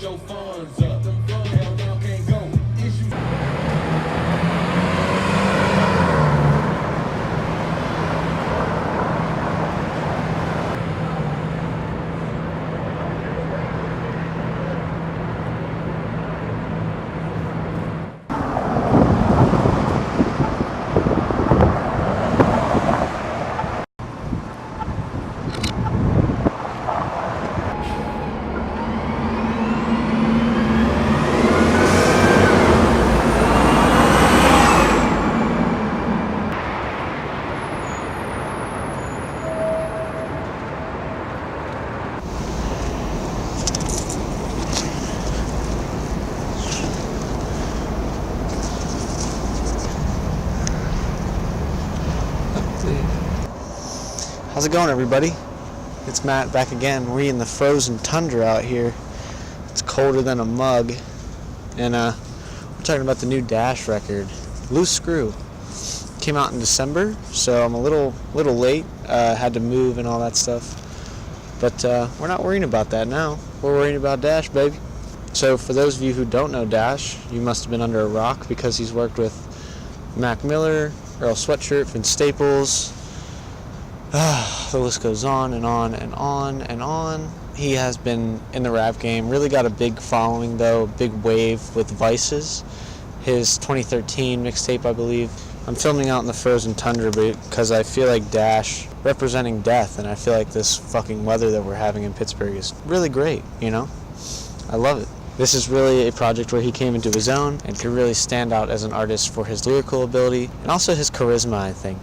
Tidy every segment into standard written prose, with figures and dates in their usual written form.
your funds up. Hell now can't go. Issue. How's it going, everybody? It's Matt back again. We're in the frozen tundra out here. It's colder than a mug. And we're talking about the new Dash record, Loose Skrew. Came out in December, so I'm a little late. Had to move and all that stuff. But we're not worrying about that now. We're worrying about Dash, baby. So for those of you who don't know Dash, you must have been under a rock because he's worked with Mac Miller, Earl Sweatshirt, Vince Staples. The list goes on and on and on and on. He has been in the rap game, really got a big following though, big wave with Vices. His 2013 mixtape, I believe. I'm filming out in the frozen tundra because I feel like Dash representing death, and I feel like this fucking weather that we're having in Pittsburgh is really great, you know? I love it. This is really a project where he came into his own and could really stand out as an artist for his lyrical ability and also his charisma, I think.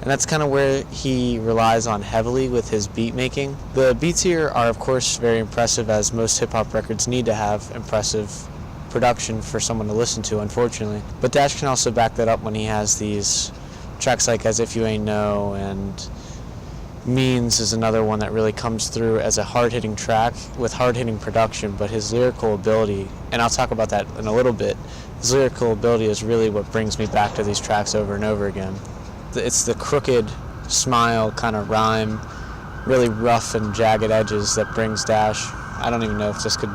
And that's kind of where he relies on heavily with his beat making. The beats here are, of course, very impressive, as most hip-hop records need to have impressive production for someone to listen to, unfortunately. But Dash can also back that up when he has these tracks like As If You Ain't Know, and Means is another one that really comes through as a hard-hitting track with hard-hitting production, but his lyrical ability, and I'll talk about that in a little bit, his lyrical ability is really what brings me back to these tracks over and over again. It's the crooked smile kind of rhyme, really rough and jagged edges that brings Dash. I don't even know if this could...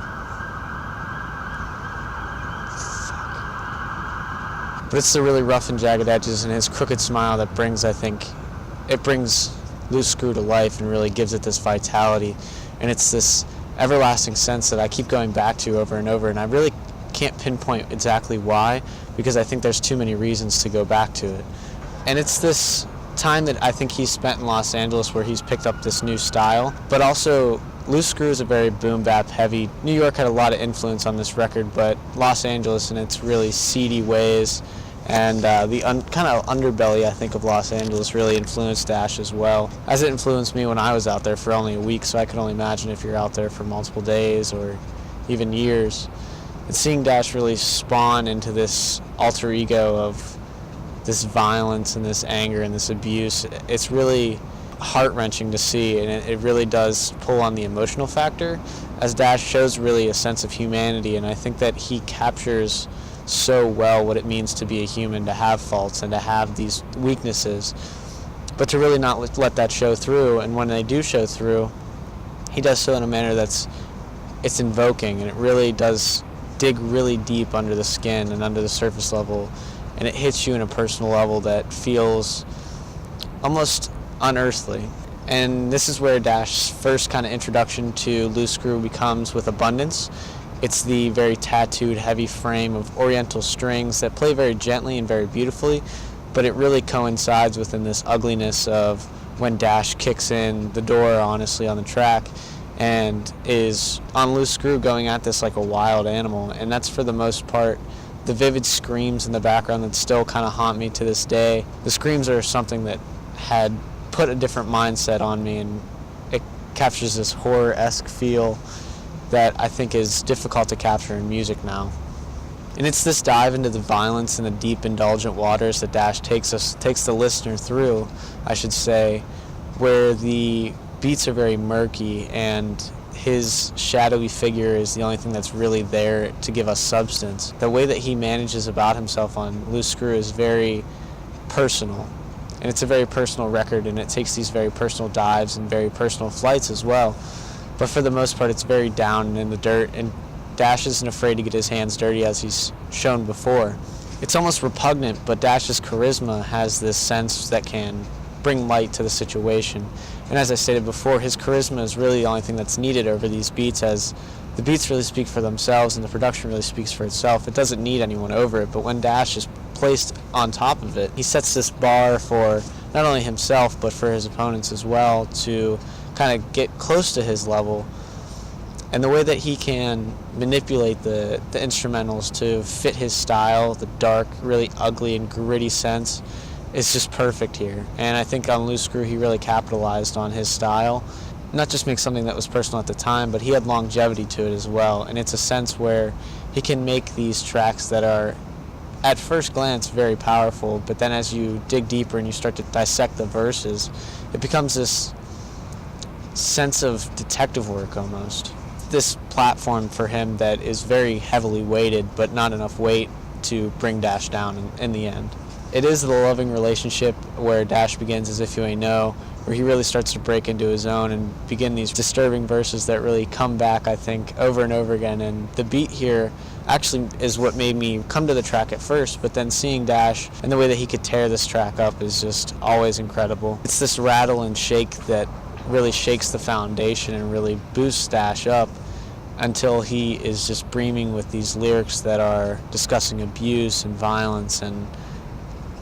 But it's the really rough and jagged edges and his crooked smile that brings, I think, it brings Loose Skrew to life and really gives it this vitality. And it's this everlasting sense that I keep going back to over and over, and I really can't pinpoint exactly why, because I think there's too many reasons to go back to it. And it's this time that I think he's spent in Los Angeles where he's picked up this new style, but also Loose Skrew is a very boom bap heavy. New York had a lot of influence on this record, but Los Angeles in its really seedy ways and the kind of underbelly, I think, of Los Angeles really influenced Dash as well, as it influenced me when I was out there for only a week, so I can only imagine if you're out there for multiple days or even years. And seeing Dash really spawn into this alter ego of this violence and this anger and this abuse, it's really heart-wrenching to see, and it really does pull on the emotional factor, as Dash shows really a sense of humanity, and I think that he captures so well what it means to be a human, to have faults and to have these weaknesses, but to really not let that show through. And when they do show through, he does so in a manner it's invoking, and it really does dig really deep under the skin and under the surface level, and it hits you in a personal level that feels almost unearthly. And this is where Dash's first kind of introduction to Loose Skrew becomes with Abundance. It's the very tattooed, heavy frame of oriental strings that play very gently and very beautifully, but it really coincides within this ugliness of when Dash kicks in the door, honestly, on the track, and is on Loose Skrew going at this like a wild animal. And that's, for the most part, the vivid screams in the background that still kind of haunt me to this day. The screams are something that had put a different mindset on me, and it captures this horror-esque feel that I think is difficult to capture in music now. And it's this dive into the violence and the deep, indulgent waters that Dash takes the listener through, I should say, where the beats are very murky and his shadowy figure is the only thing that's really there to give us substance. The way that he manages about himself on Loose Skrew is very personal, and it's a very personal record, and it takes these very personal dives and very personal flights as well. But for the most part, it's very down and in the dirt, and Dash isn't afraid to get his hands dirty, as he's shown before. It's almost repugnant, but Dash's charisma has this sense that can bring light to the situation. And as I stated before, his charisma is really the only thing that's needed over these beats, as the beats really speak for themselves and the production really speaks for itself. It doesn't need anyone over it, but when Dash is placed on top of it, he sets this bar for not only himself but for his opponents as well to kind of get close to his level. And the way that he can manipulate the instrumentals to fit his style, the dark, really ugly and gritty sense, is just perfect here. And I think on Loose Skrew he really capitalized on his style. Not just make something that was personal at the time, but he had longevity to it as well. And it's a sense where he can make these tracks that are, at first glance, very powerful, but then as you dig deeper and you start to dissect the verses, it becomes this sense of detective work almost. This platform for him that is very heavily weighted, but not enough weight to bring Dash down in the end. It is the loving relationship where Dash begins As If You Ain't Know, where he really starts to break into his own and begin these disturbing verses that really come back, I think, over and over again. And the beat here actually is what made me come to the track at first, but then seeing Dash and the way that he could tear this track up is just always incredible. It's this rattle and shake that really shakes the foundation and really boosts Dash up until he is just breaming with these lyrics that are discussing abuse and violence and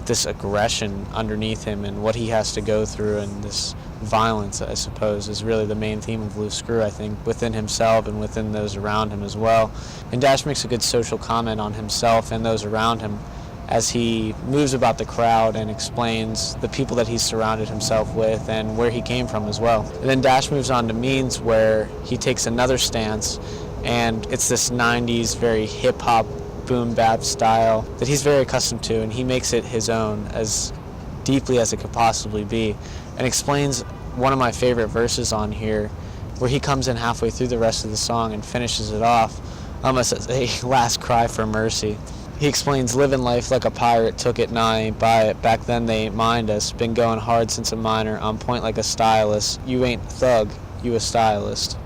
this aggression underneath him, and what he has to go through, and this violence, I suppose, is really the main theme of Loose Skrew, I think, within himself and within those around him as well. And Dash makes a good social comment on himself and those around him as he moves about the crowd and explains the people that he's surrounded himself with and where he came from as well. And then Dash moves on to Means, where he takes another stance, and it's this 90s very hip-hop boom bap style that he's very accustomed to, and he makes it his own as deeply as it could possibly be, and explains one of my favorite verses on here, where he comes in halfway through the rest of the song and finishes it off almost as a last cry for mercy. He explains, living life like a pirate, took it, now I ain't buy it, back then they ain't mind us, been going hard since a minor, on point like a stylist, you ain't thug, you a stylist.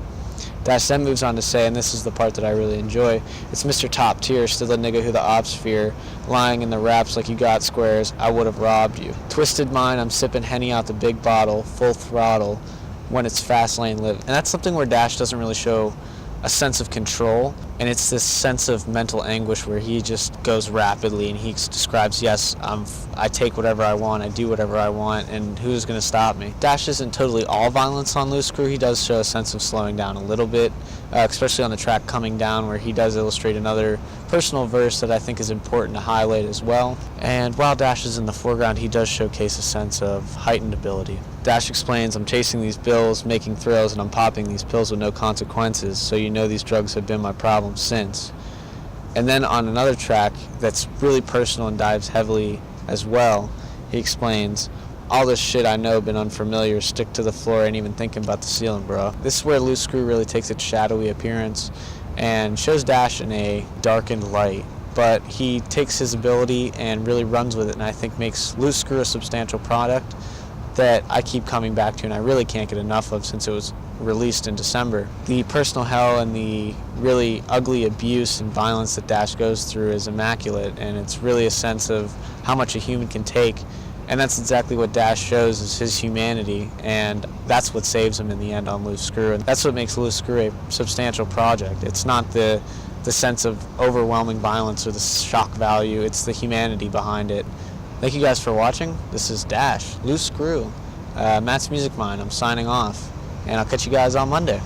Dash then moves on to say, and this is the part that I really enjoy, it's Mr. Top Tier, still a nigga who the ops fear, lying in the raps like you got squares, I would have robbed you. Twisted mind, I'm sipping Henny out the big bottle, full throttle, when it's fast lane live. And that's something where Dash doesn't really show a sense of control, and it's this sense of mental anguish where he just goes rapidly and he describes, yes, I take whatever I want, I do whatever I want, and who's going to stop me? Dash isn't totally all violence on Loose Skrew. He does show a sense of slowing down a little bit, especially on the track Coming Down, where he does illustrate another personal verse that I think is important to highlight as well. And while Dash is in the foreground, he does showcase a sense of heightened ability. Dash explains, I'm chasing these bills, making thrills, and I'm popping these pills with no consequences, so you know these drugs have been my problem since. And then on another track that's really personal and dives heavily as well, he explains, all this shit I know been unfamiliar, stick to the floor, ain't even thinking about the ceiling, bro. This is where Loose Skrew really takes its shadowy appearance and shows Dash in a darkened light. But he takes his ability and really runs with it, and I think makes Loose Skrew a substantial product that I keep coming back to and I really can't get enough of since it was released in December. The personal hell and the really ugly abuse and violence that Dash goes through is immaculate, and it's really a sense of how much a human can take, and that's exactly what Dash shows, is his humanity, and that's what saves him in the end on Loose Skrew, and that's what makes Loose Skrew a substantial project. It's not the sense of overwhelming violence or the shock value, it's the humanity behind it. Thank you guys for watching. This is Dash, Loose Skrew, Matt's Music Mind. I'm signing off, and I'll catch you guys on Monday.